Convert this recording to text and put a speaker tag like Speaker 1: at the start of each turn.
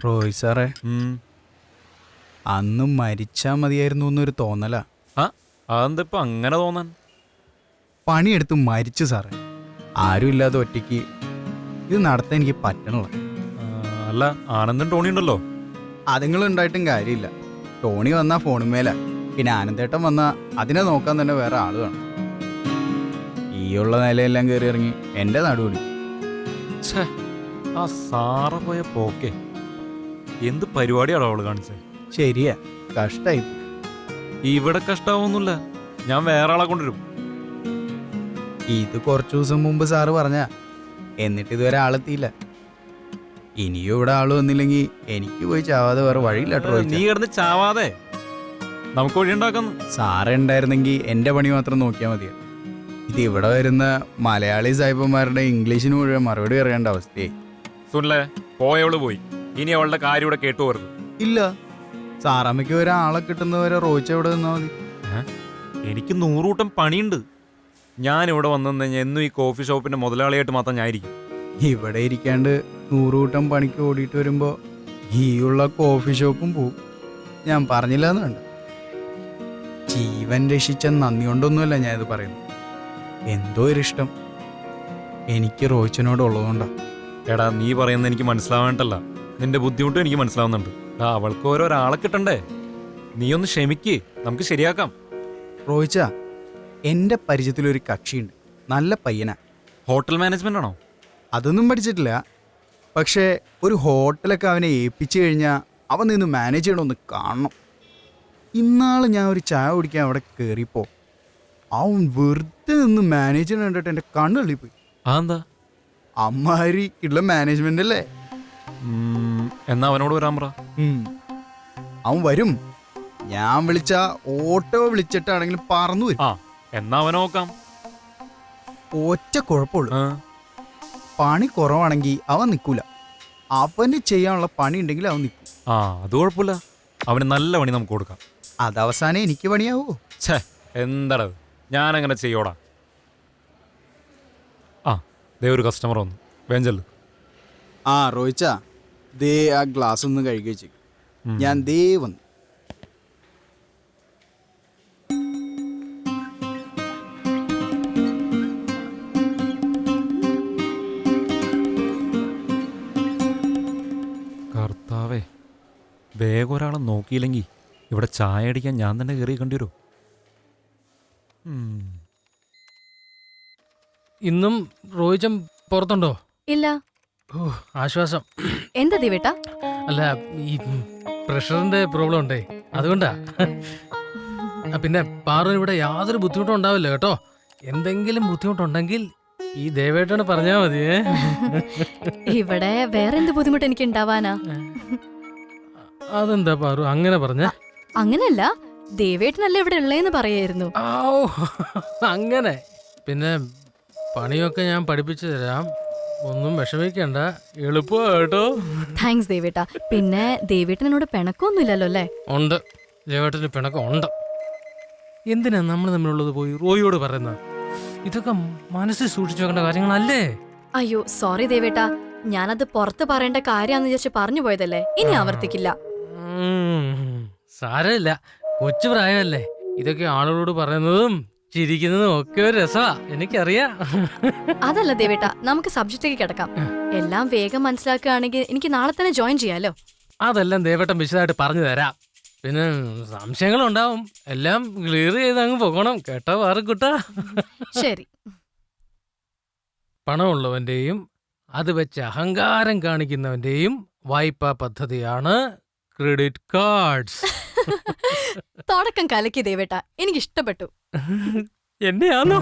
Speaker 1: റോയ് സാറേ, അന്ന് മരിച്ചാ മതിയായിരുന്നു എന്നൊരു തോന്നലാ.
Speaker 2: അതെന്തിപ്പോ അങ്ങനെ തോന്നാൻ?
Speaker 1: പണിയെടുത്ത് മരിച്ചു സാറേ. ആരും ഇല്ലാതെ ഒറ്റയ്ക്ക് ഇത് നടത്താൻ എനിക്ക് പറ്റണില്ല.
Speaker 2: അല്ല, ആനന്ദൻ ടോണി ഉണ്ടല്ലോ.
Speaker 1: അതുങ്ങളുണ്ടായിട്ടും കാര്യമില്ല. ടോണി വന്നാ ഫോണുമേല, പിന്നെ ആനന്ദേട്ടൻ വന്നാ അതിനെ നോക്കാൻ തന്നെ വേറെ ആള് വേണം. ഈയുള്ള നിലയെല്ലാം കയറി ഇറങ്ങി എൻ്റെ നടുവിളി.
Speaker 2: ആ സാറ പോയ പോക്കെ എന്ത് പരിപാടിയാണോ അവള് കാണിച്ചത്?
Speaker 1: ശരിയാ, കഷ്ടായി.
Speaker 2: ഇവിടെ കഷ്ടാവൊന്നുമില്ല, ഞാൻ വേറെ ആളെ കൊണ്ടുവരും.
Speaker 1: ഇത് കുറച്ചു ദിവസം മുമ്പ് സാറ് പറഞ്ഞ, എന്നിട്ട് ഇതുവരെ ആളെത്തിയില്ല. ഇനിയും ഇവിടെ ആള് വന്നില്ലെങ്കിൽ എനിക്ക് പോയി ചാവാതെ വേറെ വഴിയില്ല.
Speaker 2: നീ കിടന്ന് ചാവാതെ നമുക്ക് വഴിയുണ്ടാക്കുന്നു.
Speaker 1: സാറ് ഉണ്ടായിരുന്നെങ്കിൽ എൻ്റെ പണി മാത്രം നോക്കിയാൽ മതിയാ. ഇത് ഇവിടെ വരുന്ന മലയാളി സാഹിബന്മാരുടെ ഇംഗ്ലീഷിന് മുഴുവൻ മറുപടി അറിയേണ്ട അവസ്ഥയായി.
Speaker 2: സുനിലെ, പോയവള് പോയി, ഇനി അവളുടെ കാര്യം ഇവിടെ കേട്ടു പോരുത്.
Speaker 1: ഇല്ല, സാറമ്മയ്ക്ക് ഒരാളെ കിട്ടുന്നവരെ റോയിച്ച ഇവിടെ നിന്നാ മതി.
Speaker 2: എനിക്ക് 100 കൂട്ടം പണിയുണ്ട്. ഞാനിവിടെ വന്നു കഴിഞ്ഞാൽ എന്നും ഈ കോഫി ഷോപ്പിന്റെ മുതലാളിയായിട്ട് മാത്രം ഞാനിരിക്കും.
Speaker 1: ഇവിടെ ഇരിക്കാണ്ട് 100 കൂട്ടം പണിക്ക് ഓടിയിട്ട് വരുമ്പോൾ ഈയുള്ള കോഫി ഷോപ്പും പോവും. ഞാൻ പറഞ്ഞില്ല എന്ന് വേണ്ട. ജീവൻ രക്ഷിച്ച നന്ദി കൊണ്ടൊന്നുമല്ല ഞാൻ ഇത് പറയുന്നത്. എന്തോ ഒരിഷ്ടം എനിക്ക് റോയിച്ചനോടുള്ളതുകൊണ്ടാ.
Speaker 2: എടാ, നീ പറയുന്നത് എനിക്ക് മനസ്സിലാവാണ്ടല്ല, നിന്റെ ബുദ്ധിമുട്ടും എനിക്ക് മനസ്സിലാവുന്നുണ്ട്. അവൾക്ക് ഓരോരാളെ കിട്ടണ്ടേ? നീ ഒന്ന് ക്ഷമിക്ക്, നമുക്ക് ശരിയാക്കാം.
Speaker 1: റോയിച്ച, എൻ്റെ പരിചയത്തിലൊരു കക്ഷിയുണ്ട്, നല്ല പയ്യനാ.
Speaker 2: ഹോട്ടൽ മാനേജ്മെന്റ് ആണോ?
Speaker 1: അതൊന്നും പഠിച്ചിട്ടില്ല. പക്ഷേ ഒരു ഹോട്ടലൊക്കെ അവനെ ഏൽപ്പിച്ചു കഴിഞ്ഞാൽ അവൻ നിന്ന് മാനേജ് ചെയ്യണമെന്ന് കാണണം. ഇന്നാൾ ഞാൻ ഒരു ചായ കുടിക്കാൻ അവിടെ കയറിയപ്പോൾ അവൻ വെറുതെ നിന്ന് മാനേജ് ചെയ്യണം കണ്ടിട്ട് എൻ്റെ കണ്ണ് തള്ളിപ്പോയി.
Speaker 2: അതെന്താ?
Speaker 1: അമ്മാരി ഉള്ള മാനേജ്മെന്റ് അല്ലേ.
Speaker 2: എന്നാ അവനോട് വരാൻ പറ.
Speaker 1: അവൻ വരും. ഞാൻ വിളിച്ച ഓട്ടോ വിളിച്ചിട്ടാണെങ്കിലും പറന്നു വരും.
Speaker 2: എന്നാ അവനെ നോക്കാം.
Speaker 1: ഒറ്റ കുഴപ്പമുള്ളൂ, പണി കുറവാണെങ്കിൽ അവൻ നിൽക്കൂല. അവന് ചെയ്യാനുള്ള പണി ഉണ്ടെങ്കിൽ അവൻ നിൽക്കും.
Speaker 2: അത് കുഴപ്പമില്ല, അവന് നല്ല പണി നമുക്ക് കൊടുക്കാം.
Speaker 1: അതവസാനം എനിക്ക് പണിയാവോ?
Speaker 2: എന്താടാ, ഞാനങ്ങനെ ചെയ്യോടാ. ദേ ഒരു കസ്റ്റമർ വന്നു, വേഞ്ചല്.
Speaker 1: റോയിച്ച, ദേ ആ ഗ്ലാസ് ഒന്ന് കഴുകി വെച്ച്. ഞാൻ ദേ വന്നു.
Speaker 2: കർത്താവേ, വേഗം ഒരാളെ നോക്കിയില്ലെങ്കിൽ ഇവിടെ ചായ അടിക്കാൻ ഞാൻ തന്നെ കയറി കണ്ടുവരൂ.
Speaker 3: ഇന്നും റോയിച്ചൻ പുറത്തുണ്ടോ?
Speaker 4: ഇല്ല.
Speaker 3: ആശ്വാസം.
Speaker 4: എന്താ ദിവേട്ടാ?
Speaker 3: അല്ല, ഈ പ്രഷറിന്റെ പ്രോബ്ലം ഉണ്ടേ, അതുകൊണ്ടാ. പിന്നെ പാറു ഇവിടെ യാതൊരു ബുദ്ധിമുട്ടും ഉണ്ടാവില്ല കേട്ടോ. എന്തെങ്കിലും ബുദ്ധിമുട്ടുണ്ടെങ്കിൽ ഈ ദേവേട്ടനെ പറഞ്ഞാ മതിയേ.
Speaker 4: ഇവിടെ വേറെ എന്ത് ബുദ്ധിമുട്ട് എനിക്ക് ഉണ്ടാവാനാ?
Speaker 3: അതെന്താ പാറു അങ്ങനെ പറഞ്ഞ?
Speaker 4: അങ്ങനല്ല, ദേവേട്ടനല്ല ഇവിടെ ഉള്ളേന്ന് പറയായിരുന്നു.
Speaker 3: അങ്ങനെ. പിന്നെ പണിയൊക്കെ ഞാൻ പഠിപ്പിച്ചു തരാം, ഒന്നും വിഷമിക്കണ്ട, എളുപ്പമാ കേട്ടോ.
Speaker 4: താങ്ക്സ് ദേവേട്ടാ. പിന്നെ ദേവേട്ടനോട് പിണക്കൊന്നുമില്ലല്ലോ അല്ലേ?
Speaker 3: ഉണ്ട്, ദേവേട്ടന് പിണക്കം ഉണ്ട്. എന്തിനാ നമ്മൾ തമ്മിലുള്ളത് പോയി റോയിയോട് പറയുന്നത്? ഇതൊക്കെ മനസ്സിൽ സൂക്ഷിച്ചു വെക്കേണ്ട കാര്യങ്ങളല്ലേ?
Speaker 4: അയ്യോ സോറി ദേവേട്ടാ, ഞാനത് പുറത്ത് പറയേണ്ട കാര്യാന്ന് വിചാരിച്ച് പറഞ്ഞു പോയതല്ലേ. ഇനി ആവർത്തിക്കില്ല.
Speaker 3: സാരമില്ല, കൊച്ചു പ്രായമല്ലേ. ഇതൊക്കെ ആളുകളോട് പറയുന്നതും ചിരിക്കുന്നതും ഒക്കെ ഒരു രസമാ, എനിക്കറിയാം.
Speaker 4: അതല്ല ദേവേട്ടാ, നമുക്ക് സബ്ജക്റ്റിലേക്ക് കിടക്കാം. എല്ലാം വേഗം മനസ്സിലാക്കുകയാണെങ്കിൽ എനിക്ക് നാളെ തന്നെ ജോയിൻ ചെയ്യാലോ.
Speaker 3: അതെല്ലാം ദേവേട്ടൻ വിശദമായിട്ട് പറഞ്ഞു തരാം. പിന്നെ സംശയങ്ങളുണ്ടാവും, എല്ലാം ക്ലിയർ ചെയ്ത് അങ്ങ് പോകണം കേട്ടോ വാറുകുട്ടാ.
Speaker 4: ശരി.
Speaker 3: പണമുള്ളവന്റെയും അത് വെച്ച് അഹങ്കാരം കാണിക്കുന്നവന്റെയും വായ്പാ പദ്ധതിയാണ് ക്രെഡിറ്റ് കാർഡ്സ്.
Speaker 4: തുടക്കം കലക്കി ദേവേട്ടാ, എനിക്ക് ഇഷ്ടപ്പെട്ടു.
Speaker 3: എന്നെയാണോ?